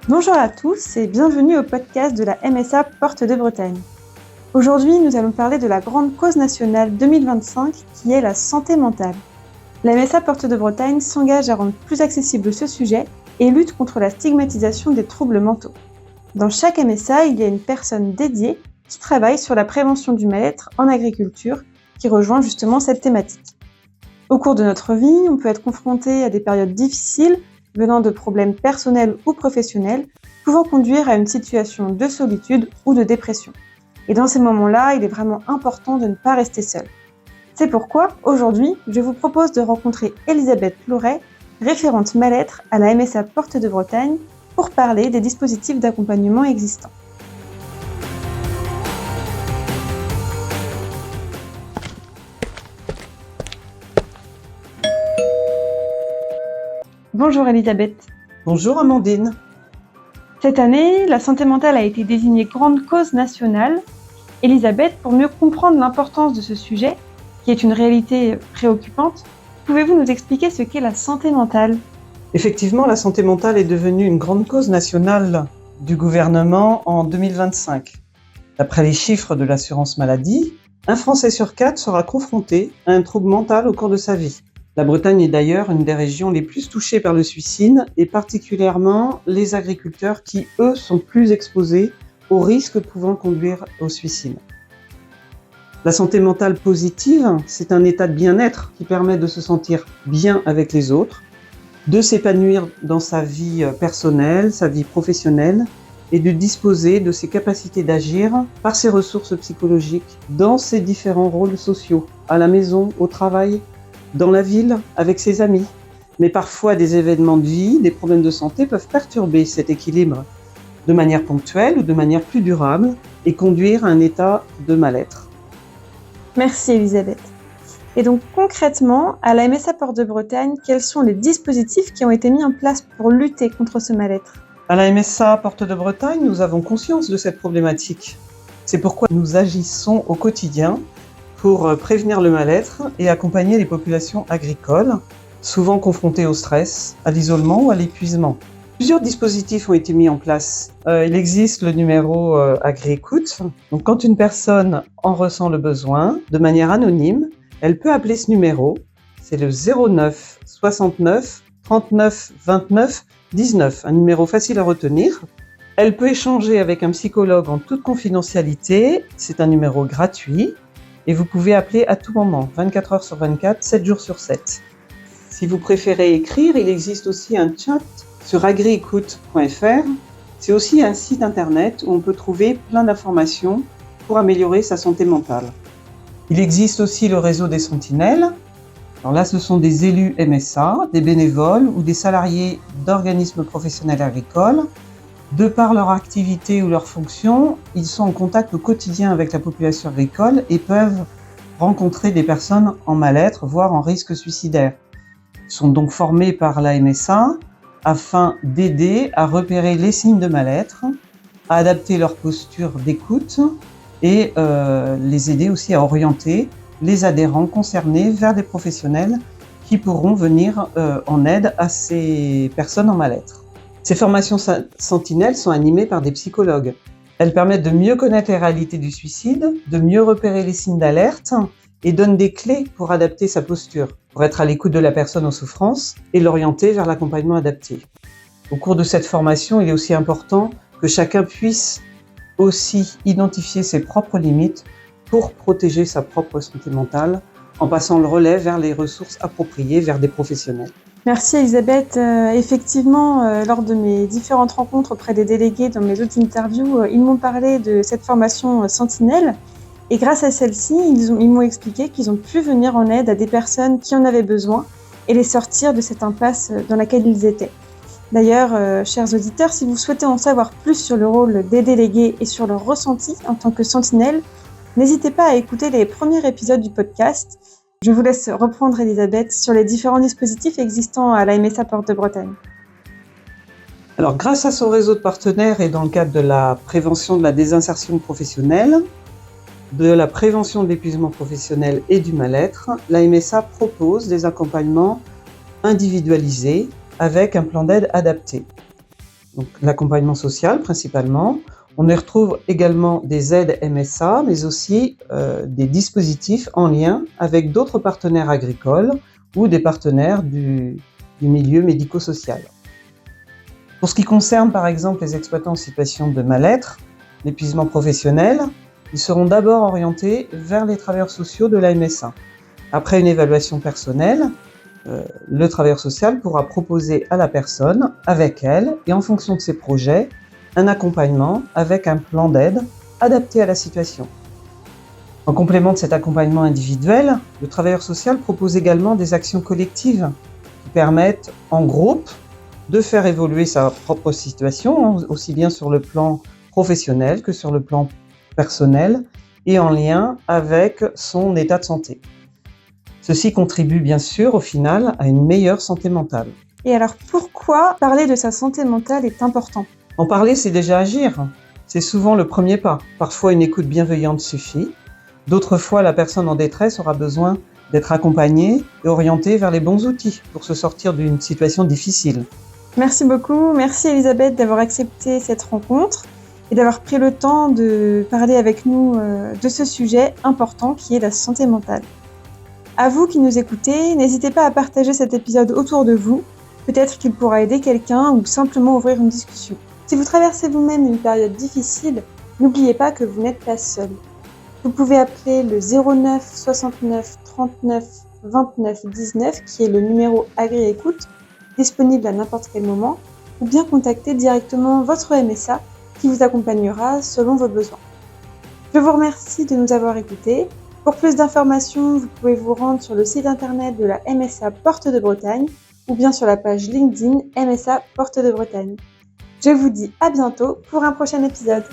Bonjour à tous et bienvenue au podcast de la MSA Porte de Bretagne. Aujourd'hui, nous allons parler de la grande cause nationale 2025 qui est la santé mentale. La MSA Porte de Bretagne s'engage à rendre plus accessible ce sujet et lutte contre la stigmatisation des troubles mentaux. Dans chaque MSA, il y a une personne dédiée qui travaille sur la prévention du mal-être en agriculture qui rejoint justement cette thématique. Au cours de notre vie, on peut être confronté à des périodes difficiles venant de problèmes personnels ou professionnels, pouvant conduire à une situation de solitude ou de dépression. Et dans ces moments-là, il est vraiment important de ne pas rester seul. C'est pourquoi, aujourd'hui, je vous propose de rencontrer Elisabeth Plouret, référente mal-être à la MSA Porte de Bretagne, pour parler des dispositifs d'accompagnement existants. Bonjour Elisabeth. Bonjour Amandine. Cette année, la santé mentale a été désignée grande cause nationale. Elisabeth, pour mieux comprendre l'importance de ce sujet, qui est une réalité préoccupante, pouvez-vous nous expliquer ce qu'est la santé mentale ? Effectivement, la santé mentale est devenue une grande cause nationale du gouvernement en 2025. D'après les chiffres de l'assurance maladie, un Français sur 4 sera confronté à un trouble mental au cours de sa vie. La Bretagne est d'ailleurs une des régions les plus touchées par le suicide et particulièrement les agriculteurs qui, eux, sont plus exposés aux risques pouvant conduire au suicide. La santé mentale positive, c'est un état de bien-être qui permet de se sentir bien avec les autres, de s'épanouir dans sa vie personnelle, sa vie professionnelle et de disposer de ses capacités d'agir par ses ressources psychologiques dans ses différents rôles sociaux, à la maison, au travail, dans la ville, avec ses amis. Mais parfois, des événements de vie, des problèmes de santé peuvent perturber cet équilibre de manière ponctuelle ou de manière plus durable et conduire à un état de mal-être. Merci Elisabeth. Et donc concrètement, à la MSA Porte de Bretagne, quels sont les dispositifs qui ont été mis en place pour lutter contre ce mal-être ? À la MSA Porte de Bretagne, nous avons conscience de cette problématique. C'est pourquoi nous agissons au quotidien pour prévenir le mal-être et accompagner les populations agricoles, souvent confrontées au stress, à l'isolement ou à l'épuisement. Plusieurs dispositifs ont été mis en place. Il existe le numéro AgriÉcoute. Donc, quand une personne en ressent le besoin, de manière anonyme, elle peut appeler ce numéro. C'est le 09 69 39 29 19, un numéro facile à retenir. Elle peut échanger avec un psychologue en toute confidentialité. C'est un numéro gratuit. Et vous pouvez appeler à tout moment, 24 heures sur 24, 7 jours sur 7. Si vous préférez écrire, il existe aussi un chat sur agriécoute.fr. C'est aussi un site internet où on peut trouver plein d'informations pour améliorer sa santé mentale. Il existe aussi le réseau des sentinelles. Alors là, ce sont des élus MSA, des bénévoles ou des salariés d'organismes professionnels agricoles. De par leur activité ou leur fonction, ils sont en contact au quotidien avec la population agricole et peuvent rencontrer des personnes en mal-être, voire en risque suicidaire. Ils sont donc formés par la MSA afin d'aider à repérer les signes de mal-être, à adapter leur posture d'écoute et les aider aussi à orienter les adhérents concernés vers des professionnels qui pourront venir en aide à ces personnes en mal-être. Ces formations sentinelles sont animées par des psychologues. Elles permettent de mieux connaître les réalités du suicide, de mieux repérer les signes d'alerte et donnent des clés pour adapter sa posture, pour être à l'écoute de la personne en souffrance et l'orienter vers l'accompagnement adapté. Au cours de cette formation, il est aussi important que chacun puisse aussi identifier ses propres limites pour protéger sa propre santé mentale en passant le relais vers les ressources appropriées, vers des professionnels. Merci Elisabeth. Effectivement, lors de mes différentes rencontres auprès des délégués dans mes autres interviews, ils m'ont parlé de cette formation Sentinelle. Et grâce à celle-ci, ils m'ont expliqué qu'ils ont pu venir en aide à des personnes qui en avaient besoin et les sortir de cette impasse dans laquelle ils étaient. D'ailleurs, chers auditeurs, si vous souhaitez en savoir plus sur le rôle des délégués et sur leur ressenti en tant que sentinelle, n'hésitez pas à écouter les premiers épisodes du podcast. Je vous laisse reprendre Elisabeth sur les différents dispositifs existants à la MSA Porte de Bretagne. Alors, grâce à son réseau de partenaires et dans le cadre de la prévention de la désinsertion professionnelle, de la prévention de l'épuisement professionnel et du mal-être, la MSA propose des accompagnements individualisés avec un plan d'aide adapté. donc l'accompagnement social principalement. On y retrouve également des aides MSA, mais aussi des dispositifs en lien avec d'autres partenaires agricoles ou des partenaires du milieu médico-social. Pour ce qui concerne par exemple les exploitants en situation de mal-être, l'épuisement professionnel, ils seront d'abord orientés vers les travailleurs sociaux de la MSA. Après une évaluation personnelle, le travailleur social pourra proposer à la personne, avec elle, et en fonction de ses projets, un accompagnement avec un plan d'aide adapté à la situation. En complément de cet accompagnement individuel, le travailleur social propose également des actions collectives qui permettent, en groupe, de faire évoluer sa propre situation, aussi bien sur le plan professionnel que sur le plan personnel et en lien avec son état de santé. Ceci contribue bien sûr au final à une meilleure santé mentale. Et alors pourquoi parler de sa santé mentale est important ? En parler, c'est déjà agir. C'est souvent le premier pas. Parfois, une écoute bienveillante suffit. D'autres fois, la personne en détresse aura besoin d'être accompagnée et orientée vers les bons outils pour se sortir d'une situation difficile. Merci beaucoup. Merci Elisabeth d'avoir accepté cette rencontre et d'avoir pris le temps de parler avec nous de ce sujet important qui est la santé mentale. À vous qui nous écoutez, n'hésitez pas à partager cet épisode autour de vous. Peut-être qu'il pourra aider quelqu'un ou simplement ouvrir une discussion. Si vous traversez vous-même une période difficile, n'oubliez pas que vous n'êtes pas seul. Vous pouvez appeler le 09 69 39 29 19 qui est le numéro Agri-Écoute, disponible à n'importe quel moment, ou bien contacter directement votre MSA qui vous accompagnera selon vos besoins. Je vous remercie de nous avoir écoutés. Pour plus d'informations, vous pouvez vous rendre sur le site internet de la MSA Porte de Bretagne ou bien sur la page LinkedIn MSA Porte de Bretagne. Je vous dis à bientôt pour un prochain épisode.